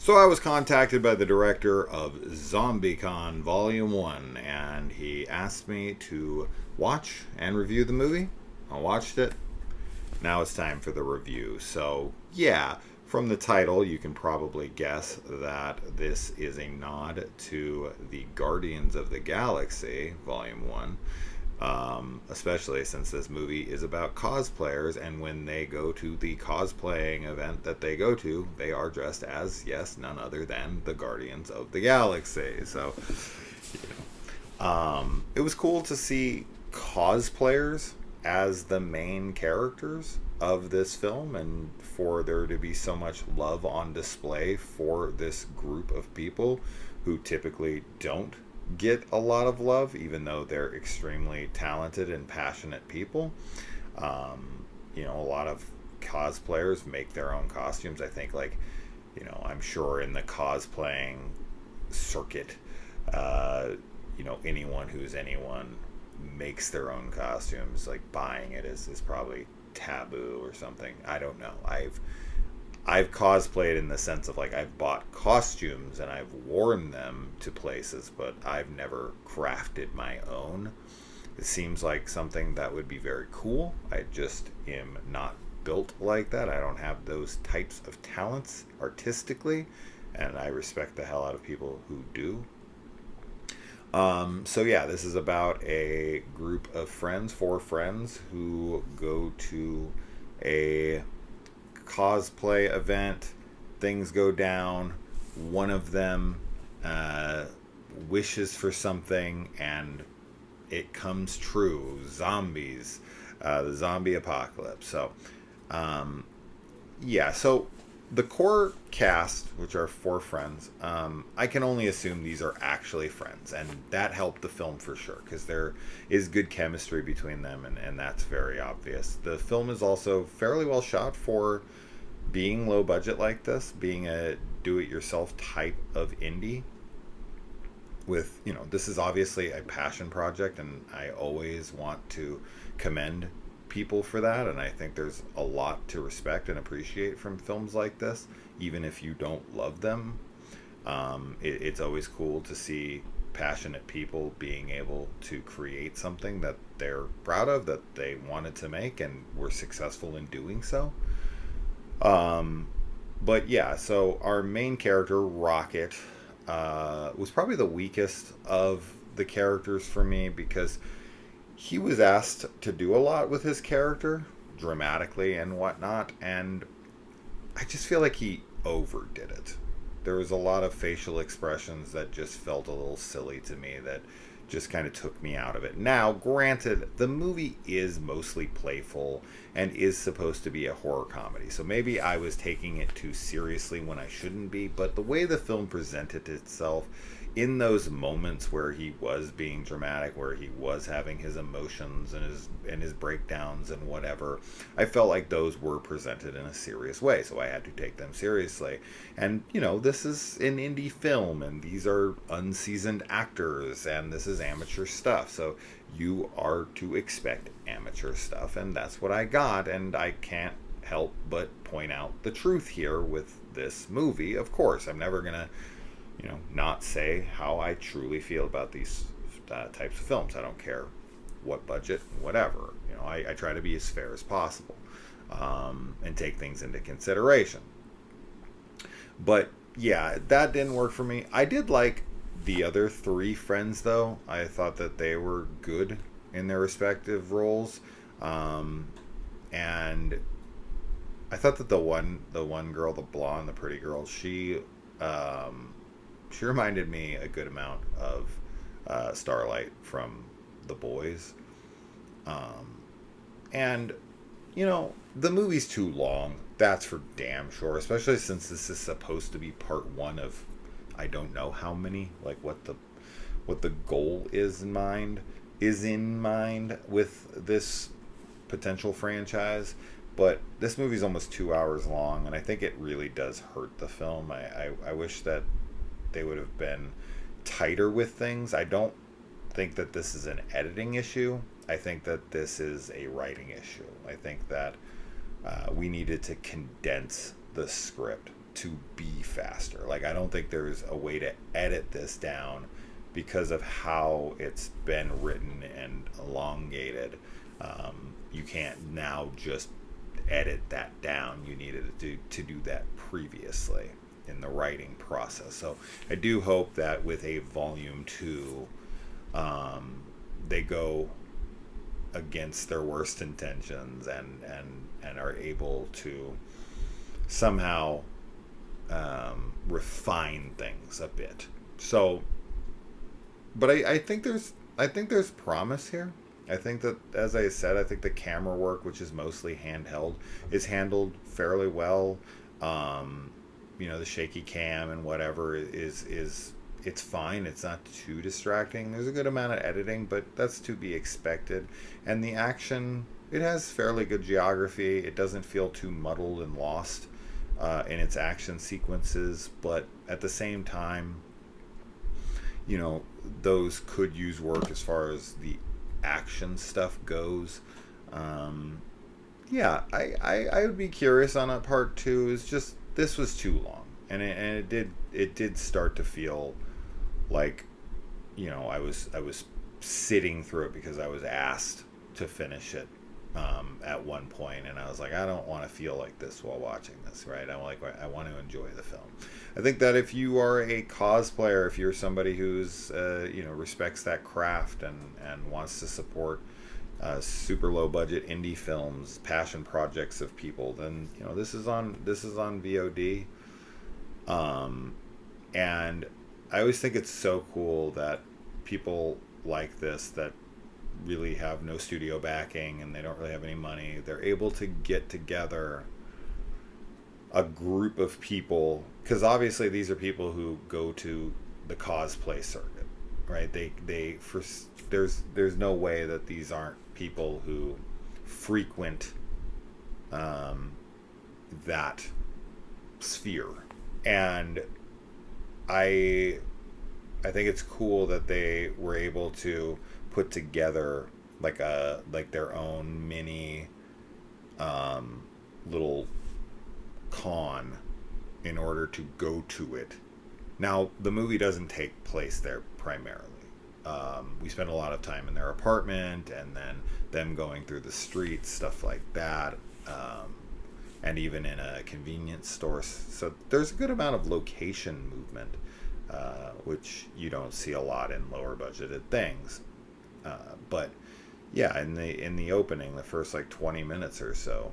So I was contacted by the director of ZombieCon Volume 1, and he asked me to watch and review the movie. I watched it. Now it's time for the review. So, yeah, from the title, you can probably guess that this is a nod to the Guardians of the Galaxy Volume 1. Especially since this movie is about cosplayers, and when they go to the cosplaying event that they go to, they are dressed as, yes, none other than the Guardians of the Galaxy. So, it was cool to see cosplayers as the main characters of this film, and for there to be so much love on display for this group of people who typically don't get a lot of love, even though they're extremely talented and passionate people. A lot of cosplayers make their own costumes. I think, I'm sure in the cosplaying circuit, anyone who's anyone makes their own costumes. Like, buying it is probably taboo or something. I don't know. I've cosplayed in the sense of, like, I've bought costumes and I've worn them to places, but I've never crafted my own. It seems like something that would be very cool. I just am not built like that. I don't have those types of talents artistically, and I respect the hell out of people who do. So yeah, this is about a group of friends, four friends, who go to a cosplay event. Things go down. One of them wishes for something, and it comes true. Zombies, the zombie apocalypse. So, yeah. So the core cast, which are four friends, I can only assume these are actually friends, and that helped the film for sure, because there is good chemistry between them, and that's very obvious. The film is also fairly well shot for being low budget like this, being a do-it-yourself type of indie. With, this is obviously a passion project, and I always want to commend people for that, and I think there's a lot to respect and appreciate from films like this, even if you don't love them. It's always cool to see passionate people being able to create something that they're proud of, that they wanted to make, and were successful in doing so. But yeah, so our main character, Rocket, was probably the weakest of the characters for me, because he was asked to do a lot with his character, dramatically and whatnot, and I just feel like he overdid it. There was a lot of facial expressions that just felt a little silly to me, that just kind of took me out of it. Now, granted, the movie is mostly playful and is supposed to be a horror comedy, so maybe I was taking it too seriously when I shouldn't be, but the way the film presented itself, in those moments where he was being dramatic, where he was having his emotions and his breakdowns and whatever, I felt like those were presented in a serious way, so I had to take them seriously. And this is an indie film, and these are unseasoned actors, and this is amateur stuff, so you are to expect amateur stuff, and that's what I got. And I can't help but point out the truth here with this movie. Of course, I'm never gonna not say how I truly feel about these types of films. I don't care what budget, whatever. I try to be as fair as possible, and take things into consideration. But yeah, that didn't work for me. I did like the other three friends, though. I thought that they were good in their respective roles, and I thought that the one girl, the blonde, the pretty girl, she reminded me a good amount of Starlight from The Boys. And, the movie's too long. That's for damn sure. Especially since this is supposed to be part one of, I don't know how many. Like, what the goal is in mind with this potential franchise. But this movie's almost 2 hours long, and I think it really does hurt the film. I wish that they would have been tighter with things. I don't think that this is an editing issue. I think that this is a writing issue. I think that we needed to condense the script to be faster. Like, I don't think there's a way to edit this down because of how it's been written and elongated. You can't now just edit that down. You needed to do that previously in the writing process. So I do hope that with a volume 2, they go against their worst intentions and are able to somehow refine things a bit. So, but I think there's promise here. I think that, as I said, I think the camera work, which is mostly handheld, is handled fairly well. The shaky cam and whatever is it's fine. It's not too distracting. There's a good amount of editing, but that's to be expected. And the action, it has fairly good geography. It doesn't feel too muddled and lost in its action sequences, but at the same time, those could use work as far as the action stuff goes. I would be curious on a part 2. Is just, this was too long, and it did start to feel like, I was sitting through it because I was asked to finish it at one point, and I was like, I don't want to feel like this while watching this, right? I want to enjoy the film. I think that if you are a cosplayer, if you're somebody who's respects that craft and wants to support super low budget indie films, passion projects of people, then this is on VOD. And I always think it's so cool that people like this, that really have no studio backing and they don't really have any money, they're able to get together a group of people, because obviously these are people who go to the cosplay circuit, right? There's no way that these aren't people who frequent that sphere. And I think it's cool that they were able to put together like their own mini little con in order to go to it. Now, the movie doesn't take place there primarily. We spend a lot of time in their apartment, and then them going through the streets, stuff like that, and even in a convenience store. So there's a good amount of location movement, which you don't see a lot in lower budgeted things. But yeah, in the opening, the first 20 minutes or so,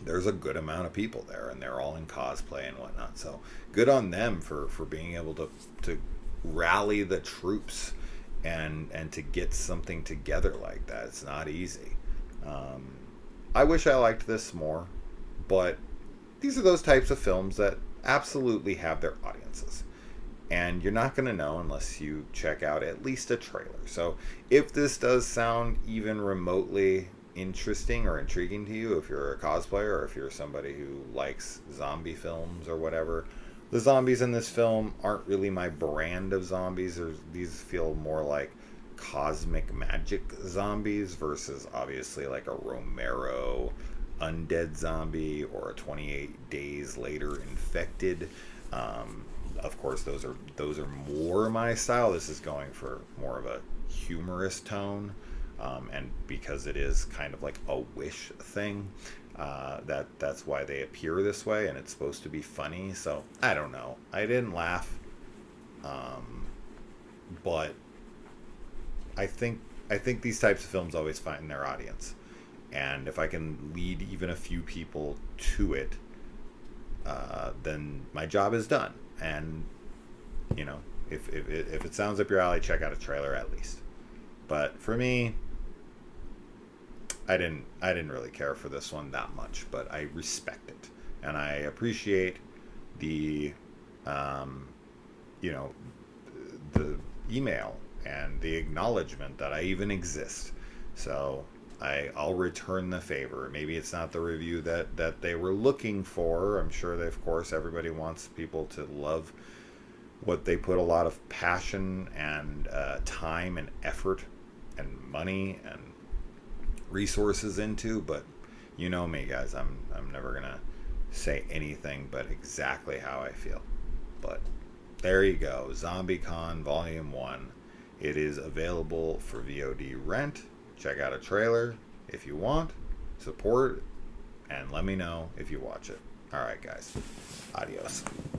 there's a good amount of people there, and they're all in cosplay and whatnot. So good on them for being able to rally the troops and to get something together like that. It's not easy. I wish I liked this more, but these are those types of films that absolutely have their audiences. And you're not going to know unless you check out at least a trailer. So if this does sound even remotely interesting or intriguing to you, if you're a cosplayer or if you're somebody who likes zombie films or whatever, the zombies in this film aren't really my brand of zombies. These feel more like cosmic magic zombies versus obviously like a Romero undead zombie or a 28 Days Later infected. Of course, those are more my style. This is going for more of a humorous tone, and because it is kind of like a wish thing, that's why they appear this way, and it's supposed to be funny. So I don't know. I didn't laugh, but I think these types of films always find their audience, and if I can lead even a few people to it, then my job is done. And if it sounds up your alley, check out a trailer at least. But for me, I didn't really care for this one that much, but I respect it, and I appreciate the the email and the acknowledgement that I even exist. So I'll return the favor. Maybe it's not the review that they were looking for. I'm sure of course everybody wants people to love what they put a lot of passion and time and effort and money and resources into, but you know me, guys, I'm never gonna say anything but exactly how I feel. But there you go. ZombieCon Volume 1. It is available for VOD rent. Check out a trailer if you want. Support, and let me know if you watch it. Alright, guys. Adios.